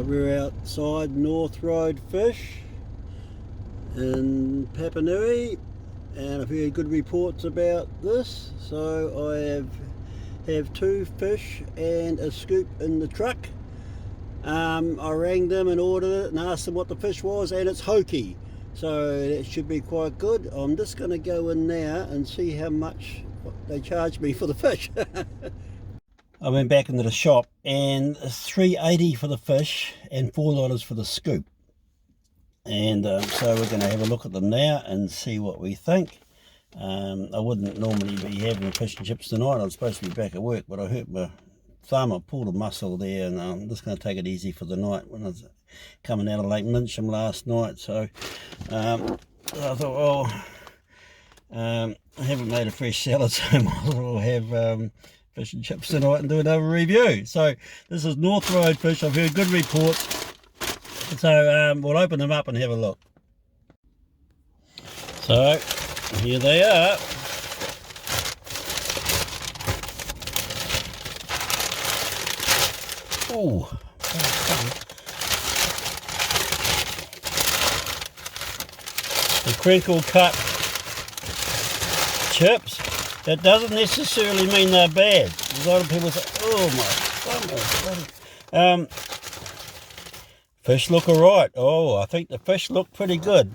We're outside North Road Fish in Papanui, and I've heard good reports about this, so I have two fish and a scoop in the truck. I rang them and ordered it and asked them what the fish was, and it's hokey, so that should be quite good. I'm just going to go in now and see how much they charge me for the fish. I went back into the shop and it's $3.80 for the fish and $4 for the scoop. And so we're going to have a look at them now and see what we think. I wouldn't normally be having fish and chips tonight. I'm supposed to be back at work, but I hurt my thumb. I pulled a muscle there, and I'm just going to take it easy for the night when I was coming out of Lake Mincham last night. So I thought, well, I haven't made a fresh salad, so I might as well have fish and chips tonight and do another review. So this is North Road Fish. I've heard good reports, so we'll open them up and have a look. So here they are. Oh, the crinkle cut chips. That doesn't necessarily mean they're bad. A lot of people say, oh my goodness. Fish look alright. Oh, I think the fish look pretty good.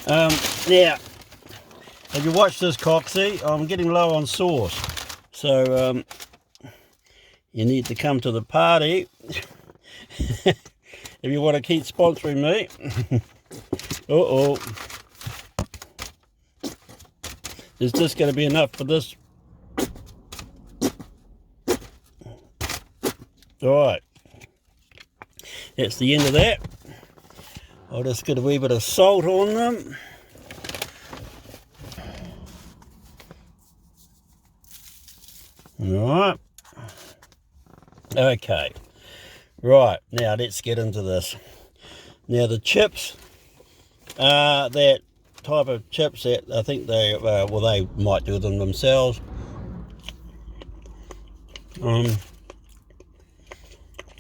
Now, if you watch this, Coxie, I'm getting low on sauce. So, you need to come to the party if you want to keep sponsoring me. Uh-oh. Is this going to be enough for this? Alright. That's the end of that. I'll just get a wee bit of salt on them. Alright. Okay. Right, now let's get into this. Now the chips, that type of chips that I think they, well, they might do them themselves. What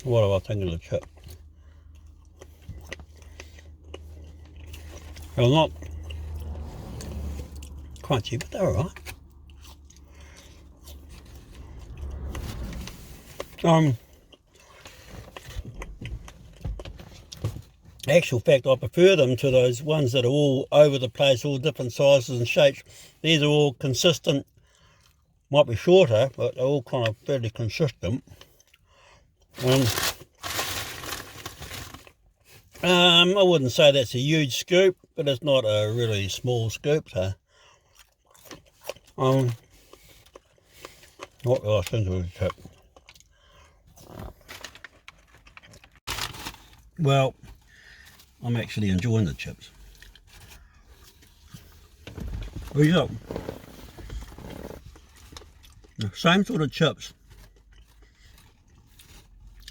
do I think of the chip? They're not crunchy, but they're alright. Actual fact, I prefer them to those ones that are all over the place, all different sizes and shapes. These are all consistent, might be shorter, but they're all kind of fairly consistent. I wouldn't say that's a huge scoop, but it's not a really small scoop. So, what do I think of the chip? Well, I'm actually enjoying the chips. These are the same sort of chips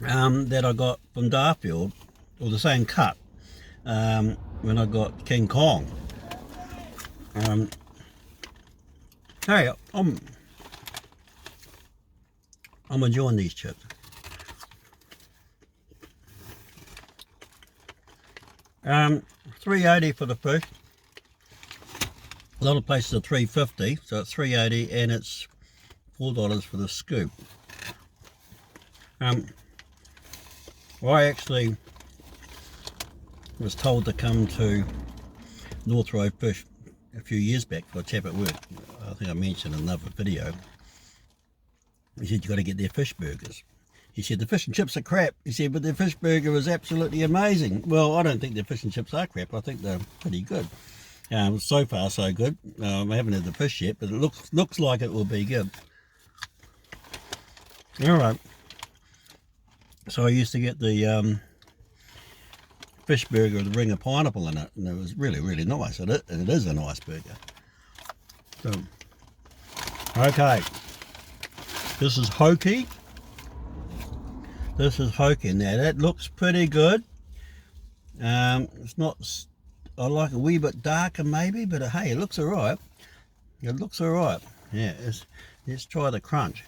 that I got from Darfield, or the same cut when I got King Kong. Hey, I'm enjoying these chips. $3.80 for the fish. A lot of places are $3.50, so it's $3.80, and it's $4 for the scoop. I actually was told to come to North Road Fish a few years back for a chap at work. I think I mentioned in another video. He said, you got to get their fish burgers. He said, the fish and chips are crap. He said, but their fish burger is absolutely amazing. Well, I don't think their fish and chips are crap. I think they're pretty good. So far, so good. I haven't had the fish yet, but it looks like it will be good. All right. So I used to get the fish burger with a ring of pineapple in it, and it was really, really nice. And it is a nice burger. So, okay. This is hokey. This is hokey. Now that looks pretty good. It's not, I like a wee bit darker maybe, but hey, it looks alright. It looks alright. Yeah, let's try the crunch.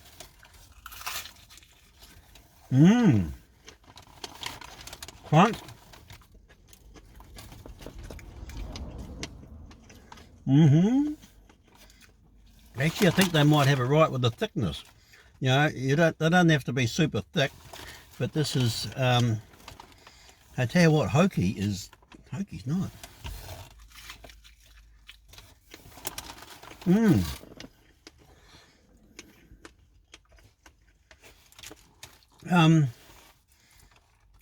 crunch. Actually, I think they might have it right with the thickness. You know, they don't have to be super thick, but this is, I tell you what, hoki's not.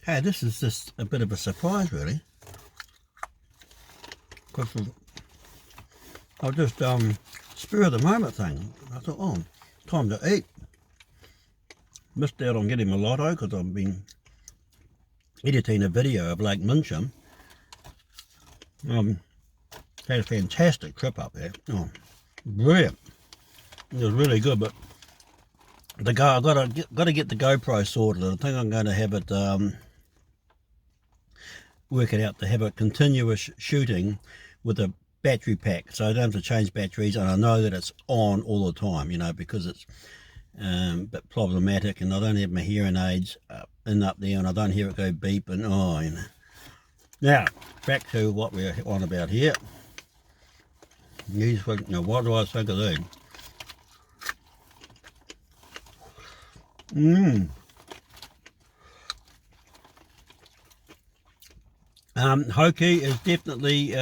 Hey, this is just a bit of a surprise, really. Because I just spur of the moment thing. I thought, oh, time to eat. Missed out on getting my lotto because I've been editing a video of Lake Mincham. Had a fantastic trip up there. Oh, brilliant! It was really good, but I got to get the GoPro sorted. I think I'm going to have it work it out to have a continuous shooting with a battery pack, so I don't have to change batteries, and I know that it's on all the time, you know, because it's a bit problematic, and I don't have my hearing aids up there, and I don't hear it go beep, and oh, you know. Now back to what we're on about here. Now, what do I think of these? Hoki is definitely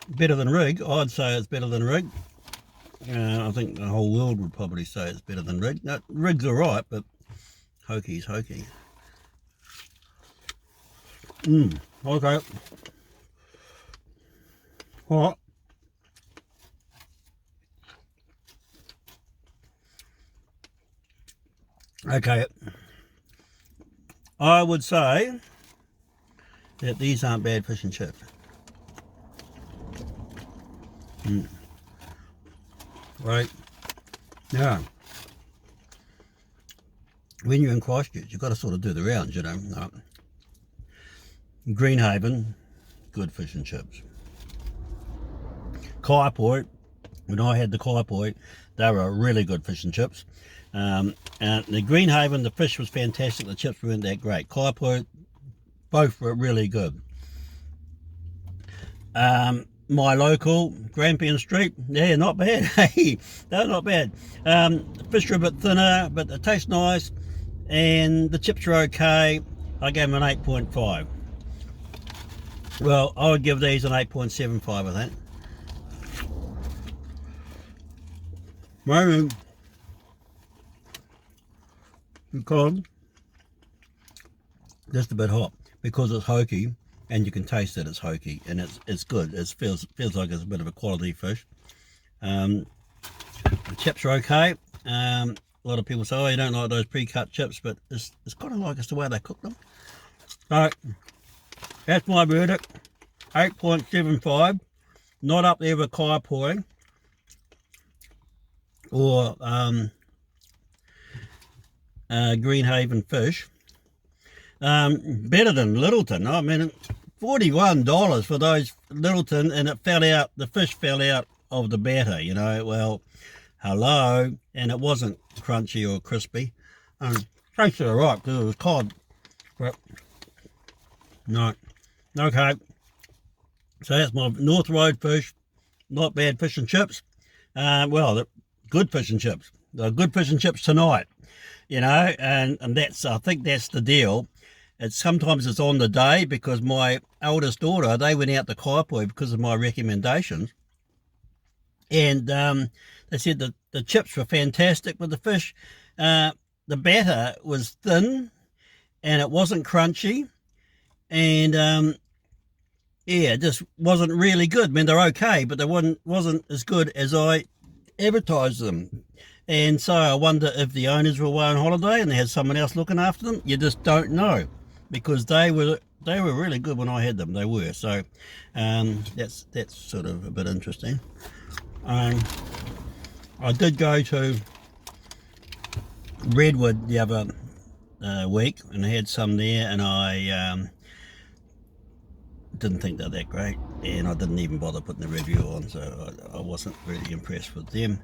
better than rig. I'd say it's better than rig. I think the whole world would probably say it's better than rig. No, rig's alright, but hoki's hoki. Okay. Hot. Okay. I would say that these aren't bad fish and chips. Right. Now, when you're in Christchurch, you've got to sort of do the rounds, you know. Greenhaven, good fish and chips. Kaipoi, when I had the Kaipoi, they were really good fish and chips. And the Greenhaven, the fish was fantastic, the chips weren't that great. Kaipoi, both were really good. My local, Grampian Street, yeah, not bad. Hey, they're not bad. The fish are a bit thinner, but they taste nice, and the chips are okay. I gave them an 8.5. Well, I would give these an 8.75, I think. Maybe because just a bit hot, because it's hoki, and you can taste that it's hoki, and it's good. It feels like it's a bit of a quality fish. The chips are okay. A lot of people say, oh, you don't like those pre-cut chips, but it's kind of like it's the way they cook them. So that's my verdict. 8.75. Not up there with Kaipoi or Greenhaven fish. Better than Littleton. I mean, $41 for those Littleton, and it fell out, the fish fell out of the batter, you know. Well, hello. And it wasn't crunchy or crispy. Tasted alright because it was cod, but no. Okay, so that's my North Road fish. Not bad fish and chips. Well, they're good fish and chips. They're good fish and chips tonight, you know, and that's, I think that's the deal. Sometimes it's on the day, because my eldest daughter, they went out to Kaipoi because of my recommendations, and they said that the chips were fantastic with the fish. The batter was thin, and it wasn't crunchy, and yeah, it just wasn't really good. I mean, they're okay, but they wasn't as good as I advertised them. And so I wonder if the owners were away on holiday and they had someone else looking after them. You just don't know, because they were really good when I had them. They were. So that's sort of a bit interesting. I did go to Redwood the other week, and I had some there, and I didn't think they're that great, and I didn't even bother putting the review on, so I wasn't really impressed with them.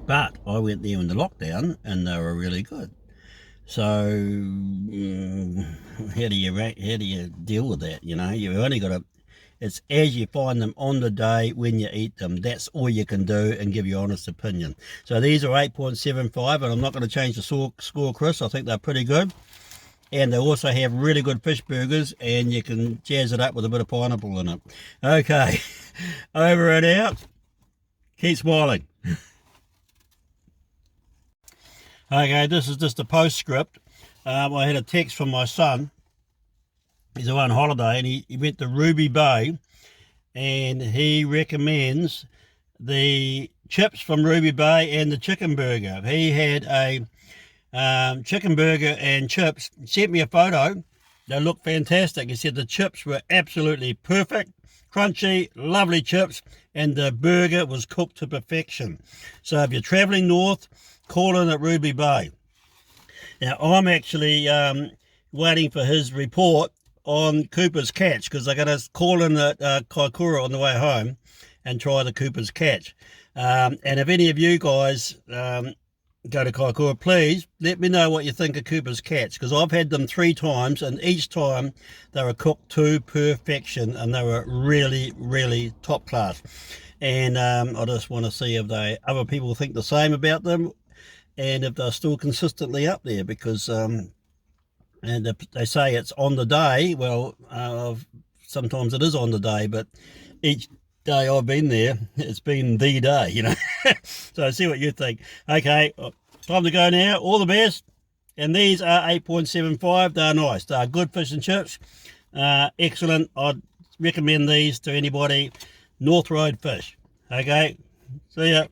But I went there in the lockdown, and they were really good. So how do you deal with that? You know, you've only got to, it's as you find them on the day when you eat them. That's all you can do and give your honest opinion. So these are 8.75, and I'm not going to change the score, Chris. I think they're pretty good. And they also have really good fish burgers, and you can jazz it up with a bit of pineapple in it. Okay, over and out. Keep smiling. Okay, this is just a postscript. I had a text from my son. He's away on holiday, and he went to Ruby Bay, and he recommends the chips from Ruby Bay and the chicken burger. He had a chicken burger and chips. He sent me a photo. They look fantastic. He said the chips were absolutely perfect, crunchy, lovely chips, and the burger was cooked to perfection. So if you're traveling north, call in at Ruby Bay. Now I'm actually waiting for his report on Cooper's catch, because I'm going to call in at Kaikoura on the way home and try the Cooper's catch. And if any of you guys go to Kaikoura, please let me know what you think of Cooper's catch, because I've had them 3 times, and each time they were cooked to perfection, and they were really, really top class. And I just want to see if other people think the same about them, and if they're still consistently up there, because and they say it's on the day. Well, sometimes it is on the day, but each day I've been there, it's been the day, you know. So see what you think. Okay, time to go now. All the best. And these are 8.75. They're nice. They're good fish and chips. Excellent. I'd recommend these to anybody. North Road Fish. Okay, see ya.